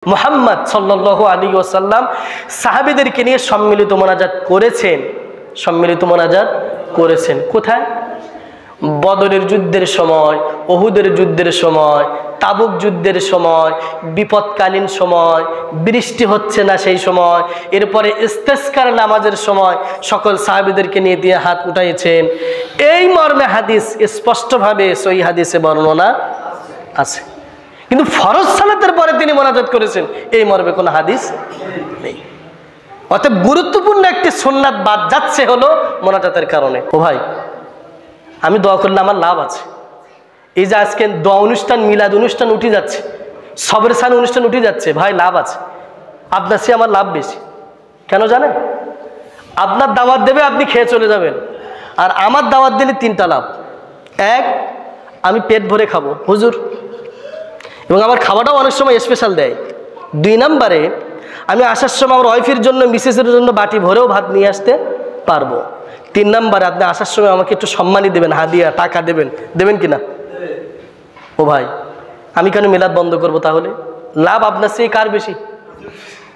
মুহাম্মদ সাল্লাল্লাহু আলাইহি ওয়াসাল্লাম সাহাবীদেরকে নিয়ে সম্মিলিত মোনাজাত করেছেন কোথায়? বদরের যুদ্ধের সময়, উহুদের যুদ্ধের সময়, তাবুক যুদ্ধের সময়, বিপদকালীন সময়, বৃষ্টি হচ্ছে না সেই সময়, এরপরে ইস্তেসকার নামাজের সময় সকল সাহাবীদেরকে নিয়ে দিয়ে হাত উঠাইছেন। এই মর্মে হাদিস স্পষ্টভাবে সহিহ হাদিসে বর্ণনা আছে, কিন্তু ফরজ সালাতের পরে তিনি মোনাজাত করেছেন এই মর্মে কোনো হাদিস নেই। অতএব গুরুত্বপূর্ণ একটি সুন্নাত বাদ যাচ্ছে হলো মোনাজাতের কারণে। ও ভাই, আমি দোয়া করলে আমার লাভ আছে। এই যে আজকে দোয়া অনুষ্ঠান, মিলাদ অনুষ্ঠান উঠে যাচ্ছে, সবরের সান অনুষ্ঠান উঠে যাচ্ছে, ভাই লাভ আছে। আপনার চেয়ে আমার লাভ বেশি। কেন জানেন? আপনার দাওয়াত দেবে, আপনি খেয়ে চলে যাবেন, আর আমার দাওয়াত দিলে তিনটা লাভ। এক, আমি পেট ভরে খাবো হুজুর, এবং আমার খাওয়াটাও অনেক সময় স্পেশাল দেয়। দুই নম্বরে, আমি আসার সময় আমার ওয়াইফের জন্য, মিসেসের জন্য বাটি ভরেও ভাত নিয়ে আসতে পারবো। তিন নম্বরে, আপনি আসার সময় আমাকে একটু সম্মানই দেবেন, হাদিয়া টাকা দেবেন কিনা? ও ভাই, আমি কেন মিলাদ বন্ধ করব? তাহলে লাভ আপনার চেয়ে কার বেশি?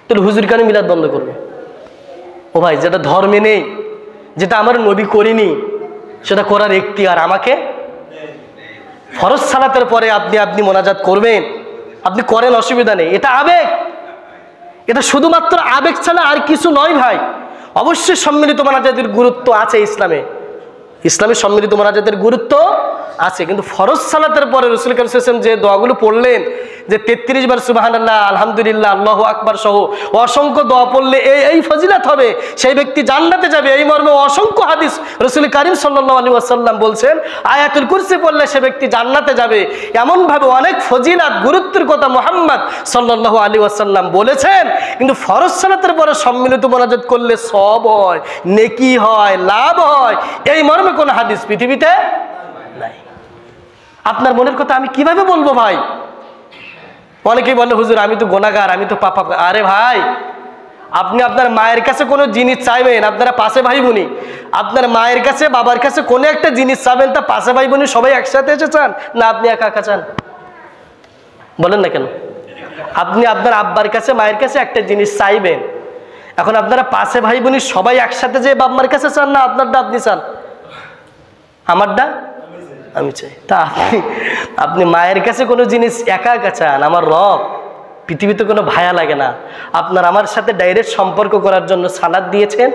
তাহলে হুজুর কেন মিলাদ বন্ধ করবে? ও ভাই, যেটা ধর্মে নেই, যেটা আমার নবী করিনি, সেটা করার এখতিয়ার আমাকে। ফরজ সালাতের পরে আপনি মোনাজাত করবেন, আপনি করেন, অসুবিধা নেই। এটা আবেগ, এটা শুধুমাত্র আবেগ ছাড়া আর কিছু নয় ভাই। অবশ্যই সম্মিলিত মোনাজাতের গুরুত্ব আছে ইসলামে সম্মিলিত মোনাজাতের গুরুত্ব আছে, কিন্তু ফরজ সালাতের পরে রাসূল কারীম সাল্লাল্লাহু আলাইহি ওয়াসাল্লাম যে দোয়াগুলো পড়লেন, যে 33 বার সুবহানাল্লাহ, আলহামদুলিল্লাহ, আল্লাহু আকবার সহ অসংখ্য দোয়া পড়লে এই ফজিলত হবে, সেই ব্যক্তি জান্নাতে যাবে, এই মর্মে অসংখ্য হাদিস রাসূল কারীম সাল্লাল্লাহু আলাইহি ওয়াসাল্লাম বলছেন। আয়াতুল কুরসি পড়লে সে ব্যক্তি জান্নাতে যাবে, এমনভাবে অনেক ফজিলত, গুরুত্বের কথা মুহাম্মদ সাল্লাল্লাহু আলাইহি ওয়াসাল্লাম বলেছেন। কিন্তু ফরজ সালাতের পরে সম্মিলিত মোনাজাত করলে সব হয়, নেকি হয়, লাভ হয়, এই মর্মে কোনো হাদিস পৃথিবীতে নাই। আপনার মনের কথা আমি কিভাবে বলবো ভাই? অনেকেই বলে হুজুর আমি তো গুনাহগার, আমি তো পাপ। আরে ভাই, আপনি আপনার মায়ের কাছে কোনো জিনিস চাইবেন, আপনারা পাশে ভাই বোনি, আপনার মায়ের কাছে, বাবার কাছে কোনো একটা জিনিস চাবেন, তা পাশে ভাই বোনি সবাই একসাথে এসে চান, না আপনি একা একা চান? বলেন না কেন? আপনি আপনার আব্বার কাছে, মায়ের কাছে একটা জিনিস চাইবেন, এখন আপনারা পাশে ভাই বোনি সবাই একসাথে যে বাপ মার কাছে চান, না আপনারটা আপনি চান? আমারটা আমি চাই। তা আপনি মায়ের কাছে কোনো জিনিস একা একা চান? আমার রব পৃথিবীতে কোনো ভায়া লাগে না, আপনার আমার সাথে ডাইরেক্ট সম্পর্ক করার জন্য সালাত দিয়েছেন।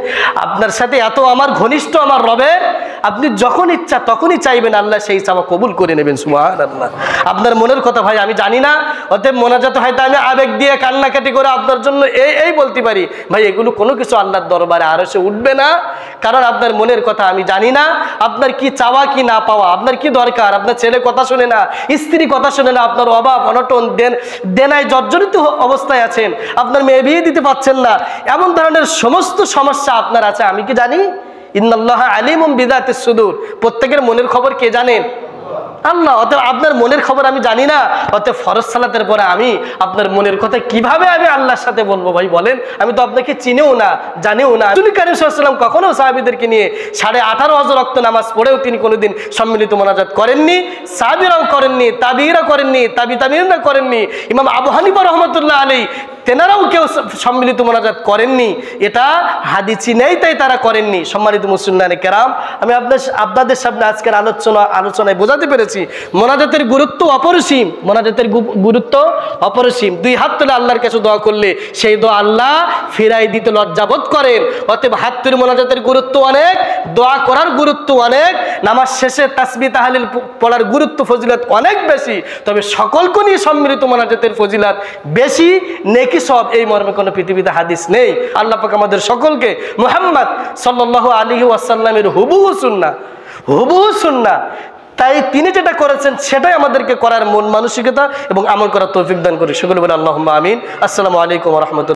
আপনার সাথে এত আমার ঘনিষ্ঠ আমার রবের, আপনি যখন ইচ্ছা তখনই চাইবেন, আল্লাহ সেই চাওয়া কবুল করে নেবেন। সুবহানাল্লাহ। আপনার মনের কথা ভাই আমি জানি না, অতএব মোনাজাত হয়তো আমি আবেগ দিয়ে কান্নাকাটি করে আপনার জন্য এই বলতে পারি, ভাই এগুলো কোনো কিছু আল্লাহর দরবারে আরশে উঠবে না, কারণ আপনার মনের কথা আমি জানি না। আপনার কি চাওয়া, কি না পাওয়া, আপনার কি দরকার? আপনার ছেলে কথা শুনে না, স্ত্রী কথা শুনে না, আপনার অভাব অনটন, দেনায় জর্জরিত অবস্থায় আছেন, আপনার মেয়ে বিয়ে দিতে পারছেন না, এমন ধরনের সমস্ত সমস্যা আপনার আছে, আমি কি জানি? ইন্নাল্লাহা আলিমুম বিযাতিস সুদূর। প্রত্যেকের মনের খবর কে জানেন? আল্লাহ। অতএব আপনার মনের খবর আমি জানি না, অতএব ফরজ সালাতের পরে আমি আপনার মনের কথা কিভাবে আমি আল্লাহর সাথে বলবো ভাই বলেন? আমি তো আপনাকে চিনিও না, জানিও না। রাসূল কারীম সাল্লাল্লাহু আলাইহি ওয়াসাল্লাম কখনো সাহাবীদেরকে নিয়ে 18.5 ওয়াক্ত রক্ত নামাজ পড়েও তিনি কোনোদিন সম্মিলিত মোনাজাত করেননি। সাহাবীরাও করেননি, তাবিঈরা করেননি, তাবিঈরা করেননি, ইমাম আবু হানিফা রাহমাতুল্লাহ আলাইহি তেনারাও কেউ সম্মিলিত মোনাজাত করেননি। এটা হাদিসই নেই, তাই তারা করেননি। সম্মানিত মুসলিম কেরাম, আমি আপনাদের সামনে আজকের আলোচনায় বোঝাতে পেরেছি মোনাজাতের গুরুত্ব অপরিসীম। দুই হাত তুলে আল্লাহর কাছে দোয়া করলে সেই দোয়া আল্লাহ ফিরাই দিতে লজ্জাবোধ করেন। অতএব হাত তুলে মোনাজাতের গুরুত্ব অনেক, দোয়া করার গুরুত্ব অনেক, নামাজ শেষে তাসবিহ তাহলিল পড়ার গুরুত্ব ফজিলত অনেক বেশি। তবে সকলকে নিয়ে সম্মিলিত মোনাজাতের ফজিলত বেশি, নেকি সব, এই মর্মে কোনো পৃথিবীতে হাদিস নেই। আল্লাহ পাক আমাদের সকলকে মুহাম্মদ সাল্লাল্লাহু আলাইহি ওয়াসাল্লামের হুবহু সুন্নাহ, তাই তিনি যেটা করেছেন সেটাই আমাদেরকে করার মন মানসিকতা এবং আমল করার তৌফিক দান করে। সকলে বলে আল্লাহুম্মা আমিন। আসসালামু আলাইকুম ওয়া রাহমাতুল্লাহ।